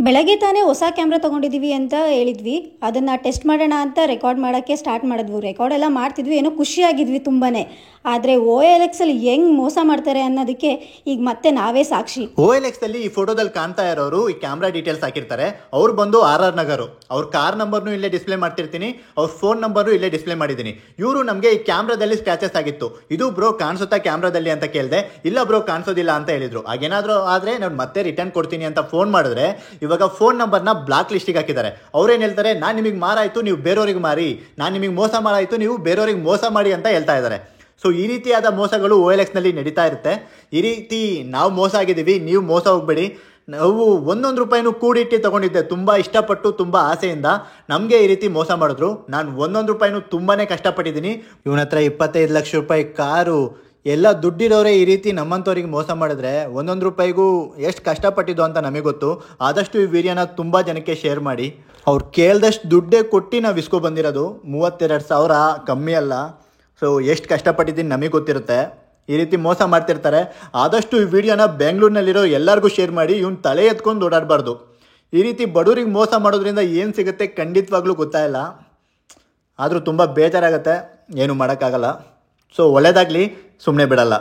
ಬೆಳಗ್ಗೆ ತಾನೇ ಹೊಸ ಕ್ಯಾಮ್ರಾ ತೊಗೊಂಡಿದ್ದೀವಿ ಅಂತ ಹೇಳಿದ್ವಿ. ಅದನ್ನು ಟೆಸ್ಟ್ ಮಾಡೋಣ ಅಂತ ರೆಕಾರ್ಡ್ ಮಾಡೋಕ್ಕೆ ಸ್ಟಾರ್ಟ್ ಮಾಡಿದ್ವಿ. ರೆಕಾರ್ಡ್ ಎಲ್ಲ ಮಾಡ್ತಿದ್ವಿ, ಏನೋ ಖುಷಿಯಾಗಿದ್ವಿ ತುಂಬಾ. ಆದರೆ OLX ಅಲ್ಲಿ ಹೆಂಗೆ ಮೋಸ ಮಾಡ್ತಾರೆ ಅನ್ನೋದಕ್ಕೆ ಈಗ ಮತ್ತೆ ನಾವೇ ಸಾಕ್ಷಿ. OLX ಅಲ್ಲಿ ಈ ಫೋಟೋದಲ್ಲಿ ಕಾಣ್ತಾ ಇರೋರು ಈ ಕ್ಯಾಮ್ರಾ ಡೀಟೇಲ್ಸ್ ಹಾಕಿರ್ತಾರೆ. ಅವ್ರು ಬಂದು RR ನಗರು. ಅವ್ರ ಕಾರ್ ನಂಬರ್ನು ಇಲ್ಲೇ ಡಿಸ್ಪ್ಲೇ ಮಾಡ್ತಿರ್ತೀನಿ, ಅವ್ರ ಫೋನ್ ನಂಬರು ಇಲ್ಲೇ ಡಿಸ್ಪ್ಲೇ ಮಾಡಿದ್ದೀನಿ. ಇವರು ನಮಗೆ ಈ ಕ್ಯಾಮ್ರಾದಲ್ಲಿ ಸ್ಕ್ರಾಚಸ್ ಆಗಿತ್ತು. ಇದು ಬ್ರೋ ಕಾಣಿಸುತ್ತಾ ಕ್ಯಾಮ್ರಾದಲ್ಲಿ ಅಂತ ಕೇಳಿದೆ. ಇಲ್ಲ ಬ್ರೋ ಕಾಣಿಸೋದಿಲ್ಲ ಅಂತ ಹೇಳಿದ್ರು. ಹಾಗೇನಾದರೂ ಆದರೆ ನಾನು ಮತ್ತೆ ರಿಟರ್ನ್ ಕೊಡ್ತೀನಿ ಅಂತ ಫೋನ್ ಮಾಡಿದ್ರೆ ಇವಾಗ ಫೋನ್ ನಂಬರ್ನ ಬ್ಲಾಕ್ ಲಿಸ್ಟಿಗೆ ಹಾಕಿದ್ದಾರೆ. ಅವ್ರೇನು ಹೇಳ್ತಾರೆ, ನಾನು ನಿಮಗೆ ಮಾರಾಯಿತು, ನೀವು ಬೇರೆಯವ್ರಿಗೆ ಮಾರಿ, ನಾನು ನಿಮಗೆ ಮೋಸ ಮಾಡಾಯಿತು, ನೀವು ಬೇರೆಯವ್ರಿಗೆ ಮೋಸ ಮಾಡಿ ಅಂತ ಹೇಳ್ತಾ ಇದ್ದಾರೆ. ಸೊ ಈ ರೀತಿಯಾದ ಮೋಸಗಳು OLXನಲ್ಲಿ ನಡೀತಾ ಇರುತ್ತೆ. ಈ ರೀತಿ ನಾವು ಮೋಸ ಆಗಿದ್ದೀವಿ, ನೀವು ಮೋಸ ಹೋಗ್ಬೇಡಿ. ನಾವು ಒಂದೊಂದು ರೂಪಾಯಿನೂ ಕೂಡಿಟ್ಟು ತೊಗೊಂಡಿದ್ದೆ, ತುಂಬ ಇಷ್ಟಪಟ್ಟು ತುಂಬ ಆಸೆಯಿಂದ. ನಮಗೆ ಈ ರೀತಿ ಮೋಸ ಮಾಡಿದ್ರು. ನಾನು ಒಂದೊಂದು ರೂಪಾಯಿನೂ ತುಂಬಾ ಕಷ್ಟಪಟ್ಟಿದ್ದೀನಿ. ಇವನ ಹತ್ರ 25 ಲಕ್ಷ ರೂಪಾಯಿ ಕಾರು ಎಲ್ಲ ದುಡ್ಡಿರೋರೇ ಈ ರೀತಿ ನಮ್ಮಂಥವ್ರಿಗೆ ಮೋಸ ಮಾಡಿದ್ರೆ ಒಂದೊಂದು ರೂಪಾಯಿಗೂ ಎಷ್ಟು ಕಷ್ಟಪಟ್ಟಿದ್ದು ಅಂತ ನಮಗೆ ಗೊತ್ತು. ಆದಷ್ಟು ಈ ವಿಡಿಯೋನ ತುಂಬ ಜನಕ್ಕೆ ಶೇರ್ ಮಾಡಿ. ಅವ್ರು ಕೇಳ್ದಷ್ಟು ದುಡ್ಡೇ ಕೊಟ್ಟು ನಾವು ಇಸ್ಕೊ ಬಂದಿರೋದು. 32,000 ಕಮ್ಮಿ ಅಲ್ಲ. ಸೊ ಎಷ್ಟು ಕಷ್ಟಪಟ್ಟಿದ್ದೀನಿ ನಮಗೆ ಗೊತ್ತಿರುತ್ತೆ. ಈ ರೀತಿ ಮೋಸ ಮಾಡ್ತಿರ್ತಾರೆ. ಆದಷ್ಟು ಈ ವಿಡಿಯೋನ ಬೆಂಗಳೂರಿನಲ್ಲಿರೋ ಎಲ್ಲರಿಗೂ ಶೇರ್ ಮಾಡಿ. ಇವ್ನು ತಲೆ ಎತ್ಕೊಂಡು ಓಡಾಡಬಾರ್ದು. ಈ ರೀತಿ ಬಡವರಿಗೆ ಮೋಸ ಮಾಡೋದ್ರಿಂದ ಏನು ಸಿಗುತ್ತೆ ಖಂಡಿತವಾಗ್ಲೂ ಗೊತ್ತಾಯಿಲ್ಲ. ಆದರೂ ತುಂಬ ಬೇಜಾರಾಗುತ್ತೆ, ಏನು ಮಾಡೋಕ್ಕಾಗಲ್ಲ. ಸೊ ಒಳ್ಳೆಯದಾಗಲಿ, ಸುಮ್ಮನೆ ಬಿಡಲ್ಲ.